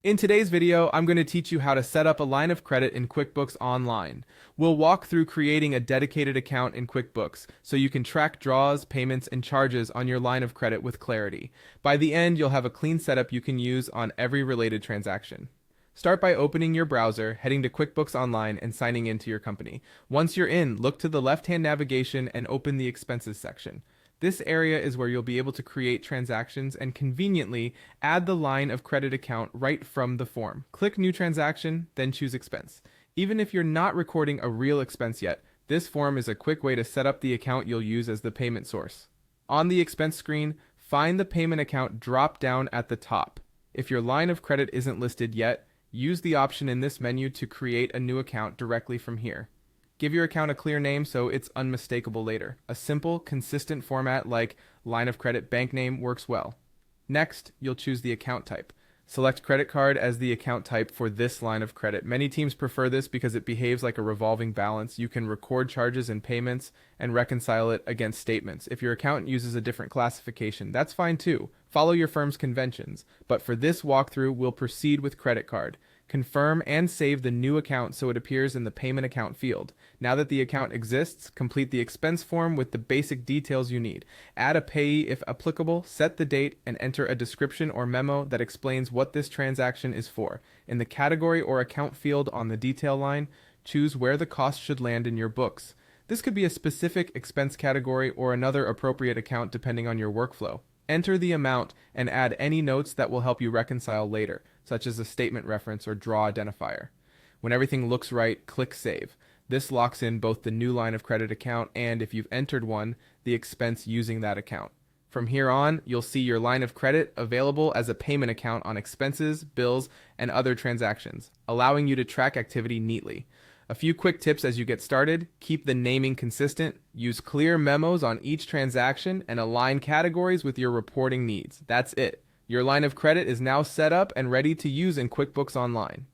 In today's video, I'm going to teach you how to set up a line of credit in QuickBooks Online. We'll walk through creating a dedicated account in QuickBooks so you can track draws, payments, and charges on your line of credit with clarity. By the end, you'll have a clean setup you can use on every related transaction. Start by opening your browser, heading to QuickBooks Online, and signing into your company. Once you're in, look to the left-hand navigation and open the Expenses section. This area is where you'll be able to create transactions and conveniently add the line of credit account right from the form. Click New Transaction, then choose Expense. Even if you're not recording a real expense yet, this form is a quick way to set up the account you'll use as the payment source. On the expense screen, find the payment account drop down at the top. If your line of credit isn't listed yet, use the option in this menu to create a new account directly from here. Give your account a clear name so it's unmistakable later. A simple, consistent format like line of credit bank name works well. Next, you'll choose the account type. Select credit card as the account type for this line of credit. Many teams prefer this because it behaves like a revolving balance. You can record charges and payments and reconcile it against statements. If your account uses a different classification, that's fine too. Follow your firm's conventions. But for this walkthrough, we'll proceed with credit card. Confirm and save the new account so it appears in the payment account field. Now that the account exists, complete the expense form with the basic details you need. Add a payee if applicable, set the date, and enter a description or memo that explains what this transaction is for. In the category or account field on the detail line, choose where the cost should land in your books. This could be a specific expense category or another appropriate account depending on your workflow. Enter the amount and add any notes that will help you reconcile later, such as a statement reference or draw identifier. When everything looks right, click Save. This locks in both the new line of credit account and, if you've entered one, the expense using that account. From here on, you'll see your line of credit available as a payment account on expenses, bills, and other transactions, allowing you to track activity neatly. A few quick tips as you get started: keep the naming consistent, use clear memos on each transaction, and align categories with your reporting needs. That's it. Your line of credit is now set up and ready to use in QuickBooks Online.